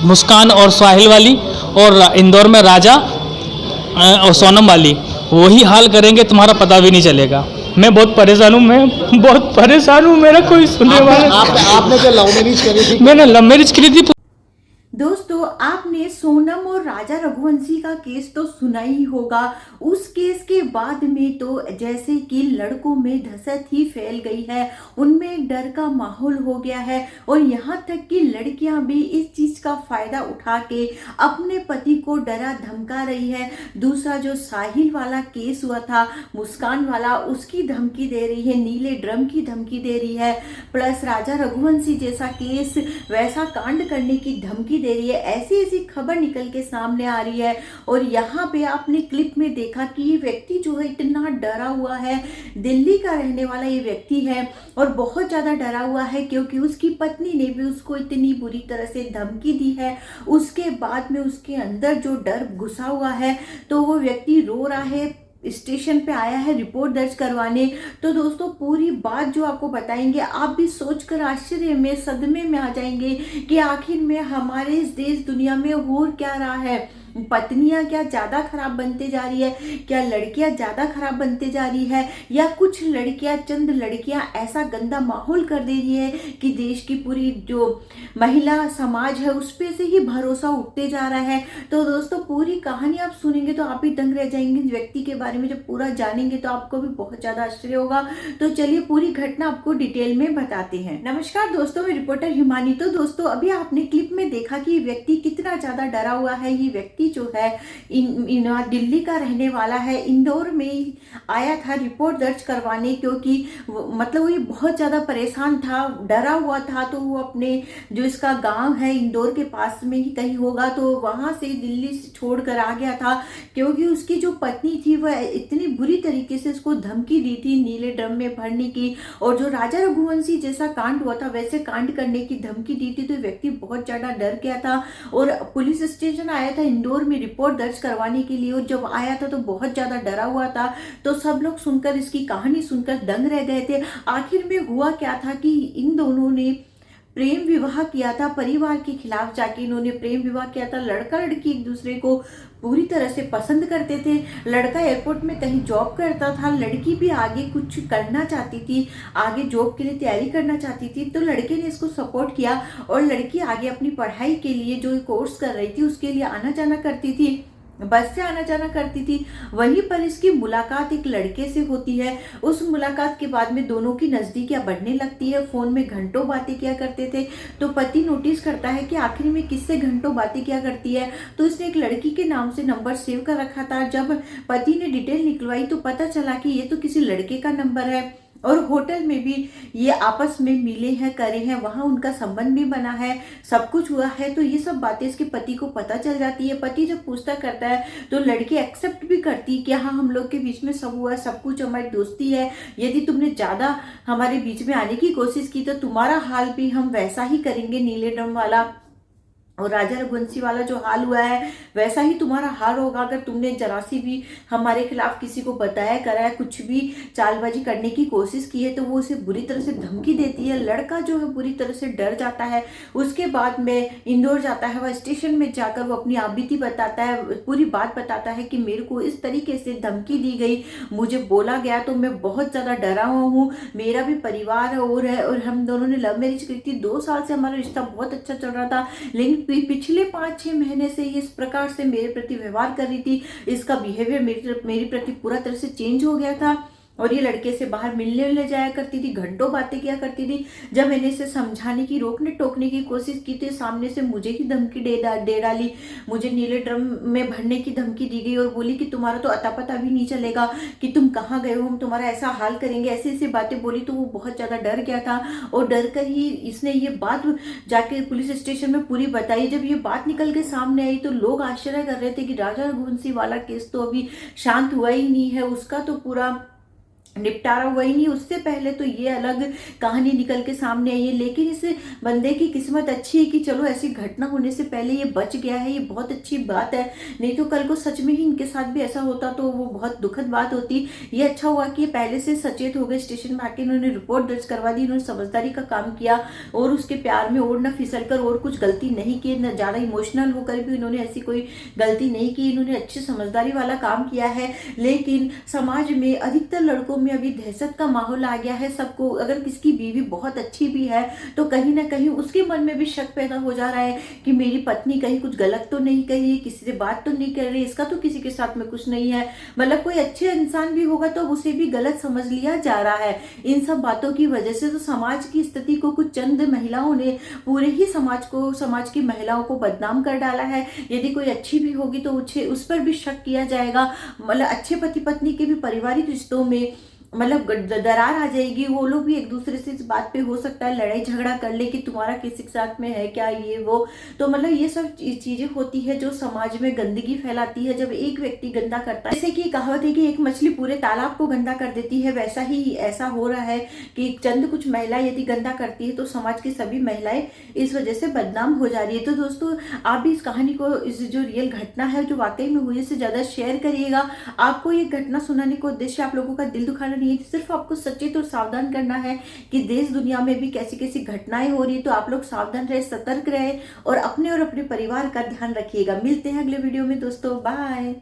मुस्कान और साहिल वाली, और इंदौर में राजा और सोनम वाली। वही हाल करेंगे, तुम्हारा पता भी नहीं चलेगा। मैं बहुत परेशान हूँ, मैं बहुत परेशान हूँ, मेरा कोई सुनने वाला। आपने क्या लव मैरिज करी थी? मैंने लव मैरिज करी थी। दोस्तों, आपने सोनम और राजा रघुवंशी का केस तो सुना ही होगा। उस केस के बाद में तो जैसे कि लड़कों में दहशत ही फैल गई है, उनमें एक डर का माहौल हो गया है, और यहाँ तक कि लड़कियां भी इस चीज का फायदा उठा के अपने पति को डरा धमका रही है। दूसरा जो साहिल वाला केस हुआ था, मुस्कान वाला, उसकी धमकी दे रही है, नीले ड्रम की धमकी दे रही है, प्लस राजा रघुवंशी जैसा केस वैसा कांड करने की धमकी दे रही है। ऐसी ऐसी खबर निकल के सामने आ रही है। और यहाँ पे आपने क्लिप में देखा कि ये व्यक्ति जो है इतना डरा हुआ है, दिल्ली का रहने वाला ये व्यक्ति है, और बहुत ज्यादा डरा हुआ है क्योंकि उसकी पत्नी ने भी उसको इतनी बुरी तरह से धमकी दी है। उसके बाद में उसके अंदर जो डर घुसा हुआ है, तो वो व्यक्ति रो रहा है, स्टेशन पे आया है रिपोर्ट दर्ज करवाने। तो दोस्तों, पूरी बात जो आपको बताएंगे, आप भी सोचकर आश्चर्य में, सदमे में आ जाएंगे कि आखिर में हमारे इस देश दुनिया में हो क्या रहा है। पत्नियां क्या ज्यादा खराब बनते जा रही है, क्या लड़कियां ज्यादा खराब बनते जा रही है, या कुछ लड़कियां, चंद लड़कियां ऐसा गंदा माहौल कर दे रही है कि देश की पूरी जो महिला समाज है उस पे से ही भरोसा उठते जा रहा है। तो दोस्तों, पूरी कहानी आप सुनेंगे तो आप भी दंग रह जाएंगे। इस व्यक्ति के बारे में जब पूरा जानेंगे तो आपको भी बहुत ज्यादा आश्चर्य होगा। तो चलिए पूरी घटना आपको डिटेल में बताते हैं। नमस्कार दोस्तों, मैं रिपोर्टर हिमानी। तो दोस्तों, अभी आपने क्लिप में देखा कि व्यक्ति कितना ज्यादा डरा हुआ है। ये व्यक्ति जो है दिल्ली का रहने वाला है, इंदौर में आया था रिपोर्ट दर्ज करवाने, क्योंकि मतलब वो ये बहुत ज्यादा परेशान था, डरा हुआ था। तो वो अपने जो इसका गांव है इंदौर के पास में ही कहीं होगा, तो वहां से दिल्ली से छोड़कर आ गया था, क्योंकि उसकी जो पत्नी थी वह इतनी बुरी तरीके से उसको धमकी दी थी नीले ड्रम में भरने की, और जो राजा रघुवंशी जैसा कांड हुआ था वैसे कांड करने की धमकी दी थी। तो व्यक्ति बहुत ज्यादा डर गया था और पुलिस स्टेशन आया था इंदौर में रिपोर्ट दर्ज करवाने के लिए। और जब आया था तो बहुत ज्यादा डरा हुआ था। तो सब लोग सुनकर, इसकी कहानी सुनकर दंग रह गए थे। आखिर में हुआ क्या था कि इन दोनों ने प्रेम विवाह किया था, परिवार के खिलाफ जाके इन्होंने प्रेम विवाह किया था। लड़का लड़की एक दूसरे को पूरी तरह से पसंद करते थे। लड़का एयरपोर्ट में कहीं जॉब करता था, लड़की भी आगे कुछ करना चाहती थी, आगे जॉब के लिए तैयारी करना चाहती थी। तो लड़के ने इसको सपोर्ट किया और लड़की आगे अपनी पढ़ाई के लिए जो कोर्स कर रही थी उसके लिए आना जाना करती थी, बस से आना जाना करती थी। वहीं पर इसकी मुलाकात एक लड़के से होती है। उस मुलाकात के बाद में दोनों की नजदीकियां बढ़ने लगती है। फोन में घंटों बातें किया करते थे। तो पति नोटिस करता है कि आखिर में किससे घंटों बातें किया करती है। तो इसने एक लड़की के नाम से नंबर सेव कर रखा था। जब पति ने डिटेल निकलवाई तो पता चला कि ये तो किसी लड़के का नंबर है, और होटल में भी ये आपस में मिले हैं, करे हैं, वहां उनका संबंध भी बना है, सब कुछ हुआ है। तो ये सब बातें इसके पति को पता चल जाती है। पति जब पूछता करता है तो लड़की एक्सेप्ट भी करती है कि हाँ, हम लोग के बीच में सब हुआ, सब कुछ हमारी दोस्ती है, यदि तुमने ज्यादा हमारे बीच में आने की कोशिश की तो तुम्हारा हाल भी हम वैसा ही करेंगे, नीले ड्रम वाला और राजा रघुवंशी वाला जो हाल हुआ है वैसा ही तुम्हारा हाल होगा अगर तुमने जरा सी भी हमारे खिलाफ किसी को बताया, कराया, कुछ भी चालबाजी करने की कोशिश की है। तो वो उसे बुरी तरह से धमकी देती है। लड़का जो है बुरी तरह से डर जाता है। उसके बाद में इंदौर जाता है। वह स्टेशन में जाकर वो अपनी आपबीती बताता है, पूरी बात बताता है कि मेरे को इस तरीके से धमकी दी गई, मुझे बोला गया, तो मैं बहुत ज्यादा डरा हुआ हूँ। मेरा भी परिवार और है, और हम दोनों ने लव मैरिज की थी। 2 साल से हमारा रिश्ता बहुत अच्छा चल रहा था, लेकिन पिछले 5-6 महीने से ये इस प्रकार से मेरे प्रति व्यवहार कर रही थी। इसका बिहेवियर मेरी प्रति पूरा तरह से चेंज हो गया था। और ये लड़के से बाहर मिलने ले जाया करती थी, घंटों बातें किया करती थी। जब मैंने इसे समझाने की, रोकने टोकने की कोशिश की तो सामने से मुझे ही धमकी दे डाली। मुझे नीले ड्रम में भरने की धमकी दी गई और बोली कि तुम्हारा तो अता पता भी नहीं चलेगा कि तुम कहाँ गए हो, हम तुम्हारा ऐसा हाल करेंगे, ऐसी ऐसी बातें बोली। तो वो बहुत ज्यादा डर गया था और डर कर ही इसने ये बात जाके पुलिस स्टेशन में पूरी बताई। जब ये बात निकल के सामने आई तो लोग आश्चर्य कर रहे थे कि राजा रघुवंशी वाला केस तो अभी शांत हुआ ही नहीं है, उसका तो पूरा निपटारा हुआ ही नहीं, उससे पहले तो ये अलग कहानी निकल के सामने आई है। लेकिन इस बंदे की किस्मत अच्छी है कि चलो ऐसी घटना होने से पहले ये बच गया है, ये बहुत अच्छी बात है। नहीं तो कल को सच में ही इनके साथ भी ऐसा होता तो वो बहुत दुखद बात होती। ये अच्छा हुआ कि ये पहले से सचेत हो गए, स्टेशन में आके इन्होंने रिपोर्ट दर्ज करवा दी, इन्होंने समझदारी का काम किया और उसके प्यार में और न फिसल कर और कुछ गलती नहीं की, न ज़्यादा इमोशनल होकर भी इन्होंने ऐसी कोई गलती नहीं की, इन्होंने अच्छी समझदारी वाला काम किया है। लेकिन समाज में अधिकतर लड़कों में अभी दहशत का माहौल आ गया है। सबको, अगर किसकी बीवी बहुत अच्छी भी है तो कहीं ना कहीं उसके मन में भी शक पैदा हो जा रहा है कि मेरी पत्नी कहीं कुछ गलत तो नहीं कर रही, किसी से बात तो नहीं कर रही, इसका तो किसी के साथ में कुछ नहीं है। मतलब कोई अच्छे इंसान भी होगा तो उसे भी गलत समझ लिया जा रहा है। इन सब बातों की वजह से तो समाज की स्थिति को कुछ चंद महिलाओं ने पूरे ही समाज की महिलाओं को बदनाम कर डाला है। यदि कोई अच्छी भी होगी तो उस पर भी शक किया जाएगा। मतलब अच्छे पति पत्नी के भी पारिवारिक रिश्तों में मतलब दरार आ जाएगी। वो लोग भी एक दूसरे से इस बात पे हो सकता है लड़ाई झगड़ा कर ले कि तुम्हारा किसी के साथ में है क्या, ये वो। तो मतलब ये सब चीजें होती है जो समाज में गंदगी फैलाती है जब एक व्यक्ति गंदा करता है। जैसे कि कहावत है कि एक मछली पूरे तालाब को गंदा कर देती है, वैसा ही ऐसा हो रहा है कि चंद कुछ महिलाएं यदि गंदा करती है तो समाज की सभी महिलाएं इस वजह से बदनाम हो जा रही है। तो दोस्तों आप भी इस कहानी को, इस जो रियल घटना है जो वाकई में हुई, से ज्यादा शेयर करिएगा। आपको ये घटना सुनाने का उद्देश्य आप लोगों का दिल दुखाना नहीं है, सिर्फ आपको सचेत और सावधान करना है कि देश दुनिया में भी कैसी कैसी घटनाएं हो रही है। तो आप लोग सावधान रहे, सतर्क रहे और अपने परिवार का ध्यान रखिएगा। मिलते हैं अगले वीडियो में दोस्तों, बाय।